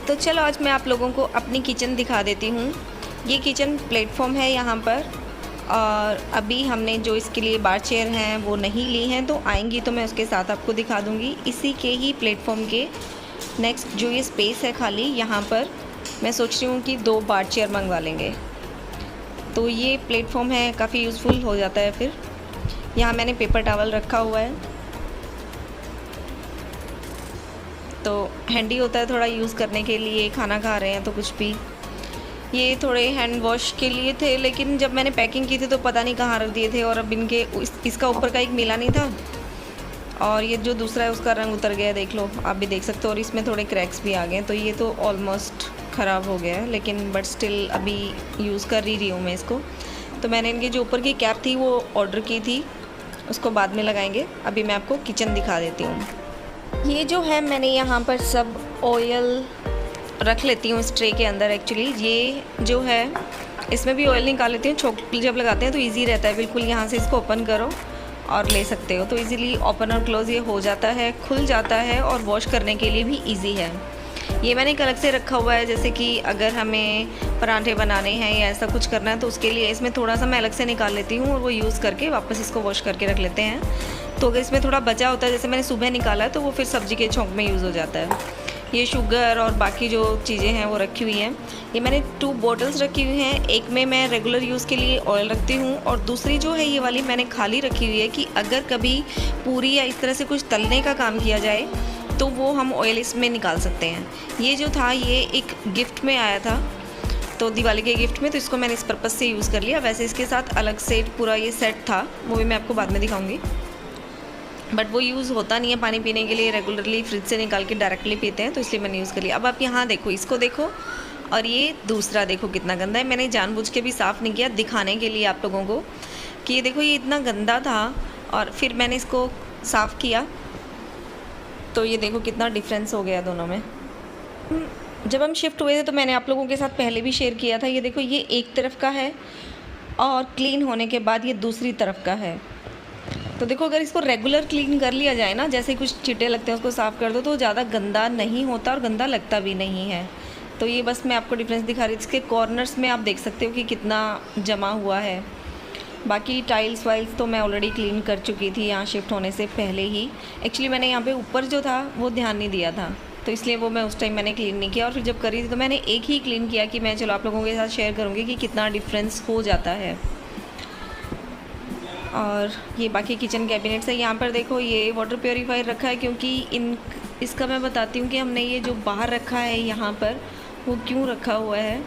तो चलो आज मैं आप लोगों को अपनी किचन दिखा देती हूँ। ये किचन प्लेटफॉर्म है यहाँ पर, और अभी हमने जो इसके लिए बार चेयर हैं वो नहीं ली हैं, तो आएंगी तो मैं उसके साथ आपको दिखा दूँगी। इसी के ही प्लेटफॉर्म के नेक्स्ट जो ये स्पेस है खाली, यहाँ पर मैं सोच रही हूँ कि 2 बार चेयर मंगवा लेंगे। तो ये प्लेटफॉर्म है, काफ़ी यूज़फुल हो जाता है। फिर यहाँ मैंने पेपर टॉवल रखा हुआ है, तो हैंडी होता है थोड़ा यूज़ करने के लिए, खाना खा रहे हैं तो कुछ भी। ये थोड़े हैंड वॉश के लिए थे, लेकिन जब मैंने पैकिंग की थी तो पता नहीं कहाँ रख दिए थे, और अब इनके इसका ऊपर का एक मिला नहीं था, और ये जो दूसरा है उसका रंग उतर गया, देख लो आप भी देख सकते हो, और इसमें थोड़े क्रैक्स भी आ गए। तो ये तो ऑलमोस्ट ख़राब हो गया है, लेकिन बट स्टिल अभी यूज़ कर ही रही हूँ मैं इसको। तो मैंने इनकी जो ऊपर की कैप थी वो ऑर्डर की थी, उसको बाद में लगाएंगे। अभी मैं आपको किचन दिखा देती हूँ। ये जो है मैंने यहाँ पर सब ऑयल रख लेती हूँ इस ट्रे के अंदर। एक्चुअली ये जो है इसमें भी ऑयल निकाल लेती हूँ, छोक जब लगाते हैं तो इजी रहता है बिल्कुल। यहाँ से इसको ओपन करो और ले सकते हो, तो इजीली ओपन और क्लोज़ ये हो जाता है, खुल जाता है, और वॉश करने के लिए भी इजी है। ये मैंने एक अलग से रखा हुआ है, जैसे कि अगर हमें पराठे बनाने हैं या ऐसा कुछ करना है तो उसके लिए इसमें थोड़ा सा मैं अलग से निकाल लेती हूँ, और वो यूज़ करके वापस इसको वॉश करके रख लेते हैं। तो अगर इसमें थोड़ा बचा होता है, जैसे मैंने सुबह निकाला है, तो वो फिर सब्ज़ी के छोंक में यूज़ हो जाता है। ये शुगर और बाकी जो चीज़ें हैं वो रखी हुई हैं। ये मैंने 2 बॉटल्स रखी हुई हैं, एक में मैं रेगुलर यूज़ के लिए ऑयल रखती हूँ, और दूसरी जो है ये वाली मैंने खाली रखी हुई है कि अगर कभी पूरी या इस तरह से कुछ तलने का काम किया जाए तो वो हम ऑयल इसमें निकाल सकते हैं। ये जो था ये एक गिफ्ट में आया था, तो दिवाली के गिफ्ट में, तो इसको मैंने इस पर्पज़ से यूज़ कर लिया। वैसे इसके साथ अलग से पूरा ये सेट था, वो भी मैं आपको बाद में दिखाऊंगी, बट वो यूज़ होता नहीं है पानी पीने के लिए, रेगुलरली फ्रिज से निकाल के डायरेक्टली पीते हैं, तो इसलिए मैंने यूज़ कर लिया। अब आप यहाँ देखो, इसको देखो, और ये दूसरा देखो कितना गंदा है। मैंने जानबूझ के भी साफ़ नहीं किया, दिखाने के लिए आप लोगों को कि ये देखो ये इतना गंदा था, और फिर मैंने इसको साफ़ किया, तो ये देखो कितना डिफरेंस हो गया दोनों में। जब हम शिफ्ट हुए थे तो मैंने आप लोगों के साथ पहले भी शेयर किया था। ये देखो ये एक तरफ का है, और क्लीन होने के बाद ये दूसरी तरफ का है। तो देखो अगर इसको रेगुलर क्लीन कर लिया जाए ना, जैसे कुछ छींटे लगते हैं उसको साफ़ कर दो, तो ज़्यादा गंदा नहीं होता और गंदा लगता भी नहीं है। तो ये बस मैं आपको डिफरेंस दिखा रही हूँ। इसके कॉर्नर्स में आप देख सकते हो कि कितना जमा हुआ है। बाकी टाइल्स वाइल्स तो मैं ऑलरेडी क्लीन कर चुकी थी यहाँ शिफ्ट होने से पहले ही। एक्चुअली मैंने यहाँ पे ऊपर जो था वो ध्यान नहीं दिया था, तो इसलिए वो मैं उस टाइम मैंने क्लीन नहीं किया, और फिर जब करी थी तो मैंने एक ही क्लीन किया कि मैं चलो आप लोगों के साथ शेयर करूँगी कि कितना डिफरेंस हो जाता है। और ये बाकी किचन कैबिनेट्स है। यहाँ पर देखो ये वाटर प्योरीफायर रखा है, क्योंकि इसका मैं बताती हूँ कि हमने ये जो बाहर रखा है यहाँ पर वो क्यों रखा हुआ है,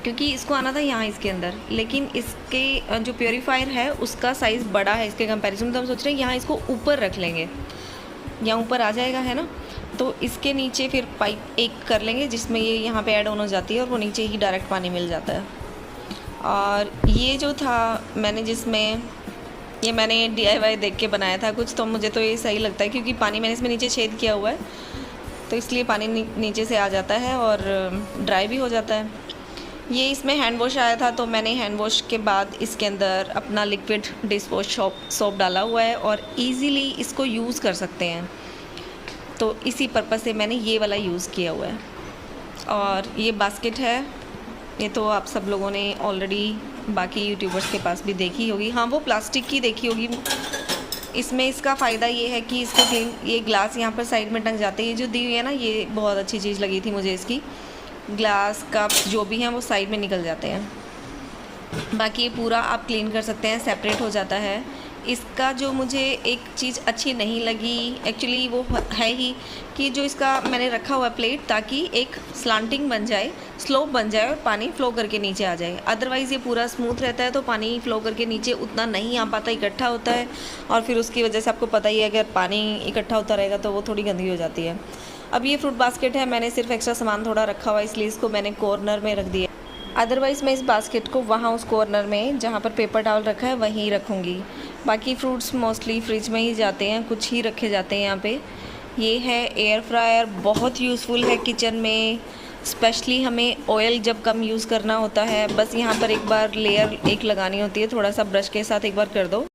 क्योंकि इसको आना था यहाँ इसके अंदर, लेकिन इसके जो प्योरीफायर है उसका साइज़ बड़ा है इसके कंपैरिजन, तो हम सोच रहे हैं यहाँ इसको ऊपर रख लेंगे, यहाँ ऊपर आ जाएगा है ना, तो इसके नीचे फिर पाइप एक कर लेंगे जिसमें ये यहाँ पे ऐड ऑन हो जाती है, और वो नीचे ही डायरेक्ट पानी मिल जाता है। और ये जो था मैंने ये मैंने DIY देख के बनाया था कुछ, तो मुझे तो ये सही लगता है, क्योंकि पानी मैंने इसमें नीचे छेद किया हुआ है, तो इसलिए पानी नीचे से आ जाता है और ड्राई भी हो जाता है। ये इसमें हैंड वॉश आया था, तो मैंने हैंड वॉश के बाद इसके अंदर अपना लिक्विड डिश वॉश सोप डाला हुआ है, और इजीली इसको यूज़ कर सकते हैं, तो इसी पर्पज़ से मैंने ये वाला यूज़ किया हुआ है। और ये बास्केट है, ये तो आप सब लोगों ने ऑलरेडी बाकी यूट्यूबर्स के पास भी देखी होगी। हाँ, वो प्लास्टिक की देखी होगी। इसमें इसका फ़ायदा ये है कि इसको ये ग्लास यहाँ पर साइड में टंग जाते हैं। ये जो दी हुई है ना, ये बहुत अच्छी चीज़ लगी थी मुझे इसकी। ग्लास कप जो भी हैं वो साइड में निकल जाते हैं। बाकी ये पूरा आप क्लीन कर सकते हैं, सेपरेट हो जाता है। इसका जो मुझे एक चीज़ अच्छी नहीं लगी एक्चुअली वो है ही कि जो इसका मैंने रखा हुआ प्लेट, ताकि एक स्लांटिंग बन जाए, स्लोप बन जाए, और पानी फ़्लो करके नीचे आ जाए। अदरवाइज़ ये पूरा स्मूथ रहता है तो पानी फ़्लो करके नीचे उतना नहीं आ पाता, इकट्ठा होता है, और फिर उसकी वजह से आपको पता ही है अगर पानी इकट्ठा होता रहेगा तो वो थोड़ी गंदी हो जाती है। अब ये फ्रूट बास्केट है, मैंने सिर्फ एक्स्ट्रा सामान थोड़ा रखा हुआ, इसलिए इसको मैंने कॉर्नर में रख दिया। अदरवाइज़ मैं इस बास्केट को वहाँ उस कॉर्नर में जहाँ पर पेपर टॉवल रखा है वहीं रखूँगी। बाकी फ्रूट्स मोस्टली फ्रिज में ही जाते हैं, कुछ ही रखे जाते हैं यहाँ पे। ये है एयर फ्रायर, बहुत यूज़फुल है किचन में, स्पेशली हमें ऑयल जब कम यूज़ करना होता है। बस यहाँ पर एक बार लेयर एक लगानी होती है, थोड़ा सा ब्रश के साथ एक बार कर दो।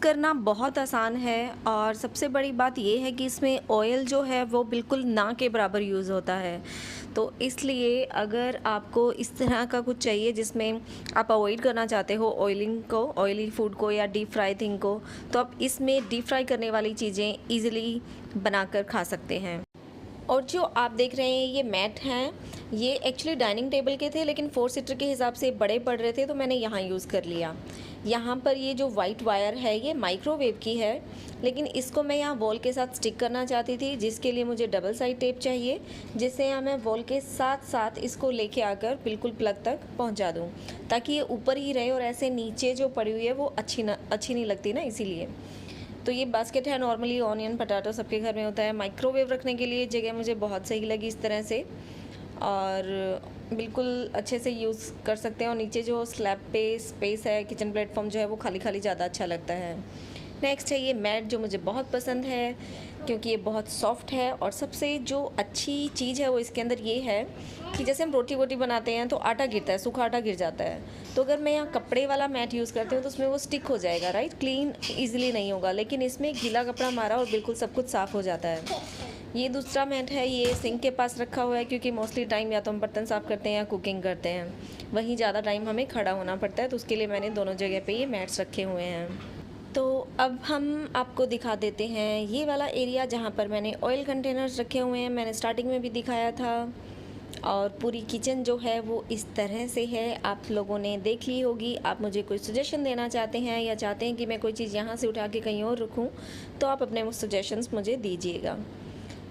करना बहुत आसान है और सबसे बड़ी बात ये है कि इसमें ऑयल जो है वो बिल्कुल ना के बराबर यूज़ होता है। तो इसलिए अगर आपको इस तरह का कुछ चाहिए जिसमें आप अवॉइड करना चाहते हो ऑयलिंग को, ऑयली फूड को या डीप फ्राई थिंग को, तो आप इसमें डीप फ्राई करने वाली चीज़ें ईज़िली बनाकर खा सकते हैं। और जो आप देख रहे हैं ये मैट हैं, ये एक्चुअली डाइनिंग टेबल के थे लेकिन 4 सीटर के हिसाब से बड़े पड़ रहे थे तो मैंने यहाँ यूज़ कर लिया। यहाँ पर ये जो वाइट वायर है ये माइक्रोवेव की है, लेकिन इसको मैं यहाँ वॉल के साथ स्टिक करना चाहती थी, जिसके लिए मुझे डबल साइड टेप चाहिए, जिससे यहाँ मैं वॉल के साथ साथ इसको लेके आकर बिल्कुल प्लग तक पहुँचा दूँ, ताकि ये ऊपर ही रहे और ऐसे नीचे जो पड़ी हुई है वो अच्छी नहीं लगती ना, इसीलिए। तो ये बास्केट है, नॉर्मली ऑनियन पटाटो सबके घर में होता है। माइक्रोवेव रखने के लिए जगह मुझे बहुत सही लगी इस तरह से, और बिल्कुल अच्छे से यूज़ कर सकते हैं। और नीचे जो स्लैब पे स्पेस है, किचन प्लेटफॉर्म जो है वो खाली खाली ज़्यादा अच्छा लगता है। नेक्स्ट है ये मैट, जो मुझे बहुत पसंद है क्योंकि ये बहुत सॉफ्ट है। और सबसे जो अच्छी चीज़ है वो इसके अंदर ये है कि जैसे हम रोटी वोटी बनाते हैं तो आटा गिरता है, सूखा आटा गिर जाता है, तो अगर मैं यहाँ कपड़े वाला मैट यूज़ करती हूँ तो उसमें वो स्टिक हो जाएगा, राइट, क्लीन ईजिली नहीं होगा। लेकिन इसमें गीला कपड़ा मारा और बिल्कुल सब कुछ साफ़ हो जाता है। ये दूसरा मैट है, ये सिंक के पास रखा हुआ है क्योंकि मोस्टली टाइम या तो हम बर्तन साफ़ करते हैं या कुकिंग करते हैं, वहीं ज़्यादा टाइम हमें खड़ा होना पड़ता है, तो उसके लिए मैंने दोनों जगह पे ये मैट्स रखे हुए हैं। तो अब हम आपको दिखा देते हैं ये वाला एरिया जहाँ पर मैंने ऑयल कंटेनर्स रखे हुए हैं। मैंने स्टार्टिंग में भी दिखाया था। और पूरी किचन जो है वो इस तरह से है, आप लोगों ने देख ली होगी। आप मुझे कोई सजेशन देना चाहते हैं या चाहते हैं कि मैं कोई चीज़ यहाँ से उठा के कहीं और रखूँ, तो आप अपने वो सजेशंस मुझे दीजिएगा।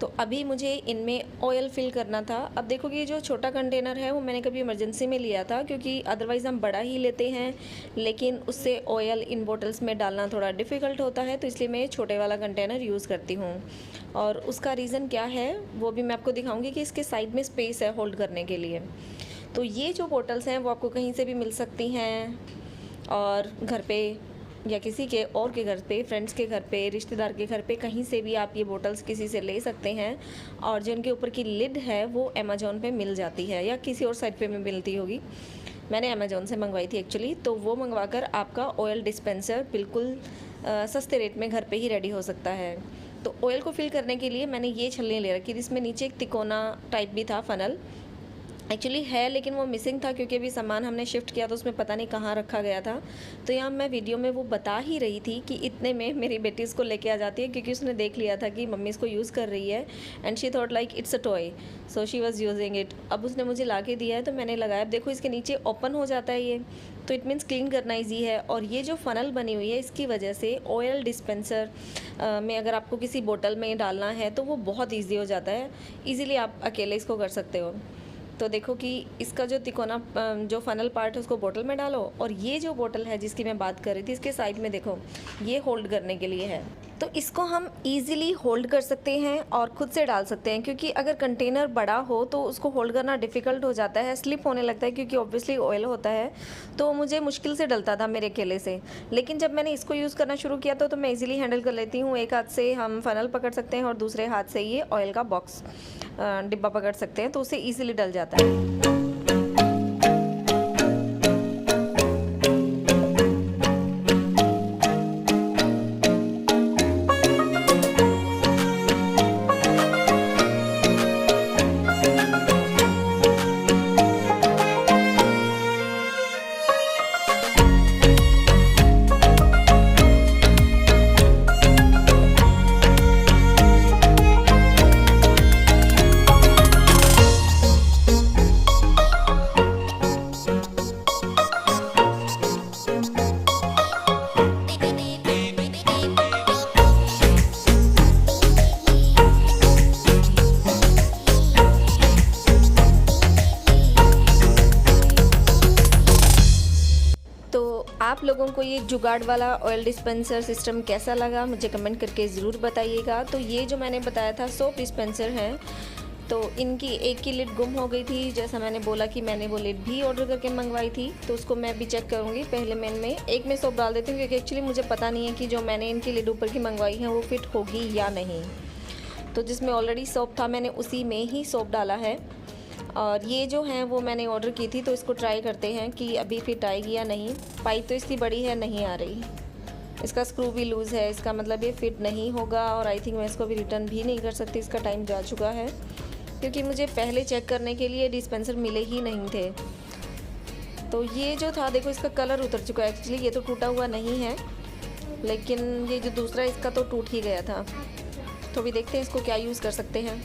तो अभी मुझे इनमें ऑयल फिल करना था। अब देखो कि ये जो छोटा कंटेनर है वो मैंने कभी इमरजेंसी में लिया था, क्योंकि अदरवाइज़ हम बड़ा ही लेते हैं, लेकिन उससे ऑयल इन बोतल्स में डालना थोड़ा डिफ़िकल्ट होता है, तो इसलिए मैं छोटे वाला कंटेनर यूज़ करती हूँ। और उसका रीज़न क्या है वो भी मैं आपको दिखाऊँगी कि इसके साइड में स्पेस है होल्ड करने के लिए। तो ये जो बोटल्स हैं वो आपको कहीं से भी मिल सकती हैं, और घर पे या किसी के और के घर पे, फ्रेंड्स के घर पे, रिश्तेदार के घर पे, कहीं से भी आप ये बोटल्स किसी से ले सकते हैं। और जिनके ऊपर की लिड है वो अमेज़ॉन पे मिल जाती है या किसी और साइट पे भी मिलती होगी। मैंने अमेज़ॉन से मंगवाई थी एक्चुअली। तो वो मंगवाकर आपका ऑयल डिस्पेंसर बिल्कुल सस्ते रेट में घर पे ही रेडी हो सकता है। तो ऑयल को फिल करने के लिए मैंने ये छलनी ले रखी थी, इसमें नीचे एक तिकोना टाइप भी था, फनल एक्चुअली है, लेकिन वो मिसिंग था क्योंकि अभी सामान हमने शिफ्ट किया तो उसमें पता नहीं कहाँ रखा गया था। तो यहाँ मैं वीडियो में वो बता ही रही थी कि इतने में मेरी बेटी इसको लेके आ जाती है, क्योंकि उसने देख लिया था कि मम्मी इसको यूज़ कर रही है, and she thought like it's a toy, so she was using it. अब उसने मुझे ला के दिया है तो मैंने लगाया। अब देखो इसके नीचे ओपन हो जाता है ये, तो इट मीन्स क्लीन करना ईजी है। और ये जो फ़नल बनी हुई है इसकी वजह से ऑयल डिस्पेंसर में अगर आपको किसी बोतल में डालना है तो वो बहुत ईजी हो जाता है, ईज़िली आप अकेले इसको कर सकते हो। तो देखो कि इसका जो तिकोना जो फनल पार्ट है उसको बोतल में डालो, और ये जो बोतल है जिसकी मैं बात कर रही थी इसके साइड में देखो ये होल्ड करने के लिए है। तो इसको हम इजीली होल्ड कर सकते हैं और खुद से डाल सकते हैं, क्योंकि अगर कंटेनर बड़ा हो तो उसको होल्ड करना डिफ़िकल्ट हो जाता है, स्लिप होने लगता है, क्योंकि ऑब्वियसली ऑयल होता है, तो मुझे मुश्किल से डलता था मेरे अकेले से। लेकिन जब मैंने इसको यूज़ करना शुरू किया तो मैं इजीली हैंडल कर लेती हूँ। एक हाथ से हम फनल पकड़ सकते हैं और दूसरे हाथ से ये ऑयल का बॉक्स डिब्बा पकड़ सकते हैं, तो उसे ईजिली डल जाता है। आप लोगों को ये जुगाड़ वाला ऑयल डिस्पेंसर सिस्टम कैसा लगा मुझे कमेंट करके ज़रूर बताइएगा। तो ये जो मैंने बताया था सोप डिस्पेंसर हैं, तो इनकी एक की लिड गुम हो गई थी, जैसा मैंने बोला कि मैंने वो लिड भी ऑर्डर करके मंगवाई थी, तो उसको मैं भी चेक करूँगी। पहले मैं इनमें एक में सोप डाल देती हूँ, क्योंकि एक्चुअली मुझे पता नहीं है कि जो मैंने इनकी लिड ऊपर की मंगवाई है वो फिट होगी या नहीं। तो जिसमें ऑलरेडी सोप था मैंने उसी में ही सोप डाला है। और ये जो हैं वो मैंने ऑर्डर की थी, तो इसको ट्राई करते हैं कि अभी फिट आएगी या नहीं। पाइप तो इसकी बड़ी है, नहीं आ रही। इसका स्क्रू भी लूज़ है, इसका मतलब ये फिट नहीं होगा और आई थिंक मैं इसको भी रिटर्न भी नहीं कर सकती, इसका टाइम जा चुका है, क्योंकि मुझे पहले चेक करने के लिए डिस्पेंसर मिले ही नहीं थे। तो ये जो था देखो इसका कलर उतर चुका है, एक्चुअली ये तो टूटा हुआ नहीं है, लेकिन ये जो दूसरा इसका तो टूट ही गया था। तो अभी देखते हैं इसको क्या यूज़ कर सकते हैं।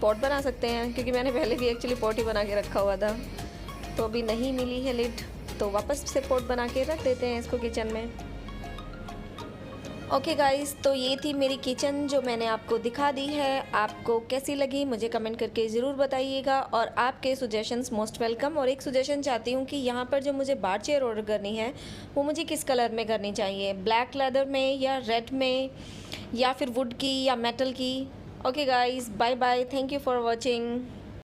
पॉट बना सकते हैं, क्योंकि मैंने पहले भी एक्चुअली पॉट ही बना के रखा हुआ था। तो अभी नहीं मिली है लिड, तो वापस से पॉट बना के रख देते हैं इसको किचन में। ओके गाइस, तो ये थी मेरी किचन जो मैंने आपको दिखा दी है। आपको कैसी लगी मुझे कमेंट करके ज़रूर बताइएगा, और आपके सजेशंस मोस्ट वेलकम। और एक सजेशन चाहती हूँ कि यहाँ पर जो मुझे बार चेयर ऑर्डर करनी है वो मुझे किस कलर में करनी चाहिए, ब्लैक लेदर में या रेड में या फिर वुड की या मेटल की। Okay guys, bye bye, thank you for watching.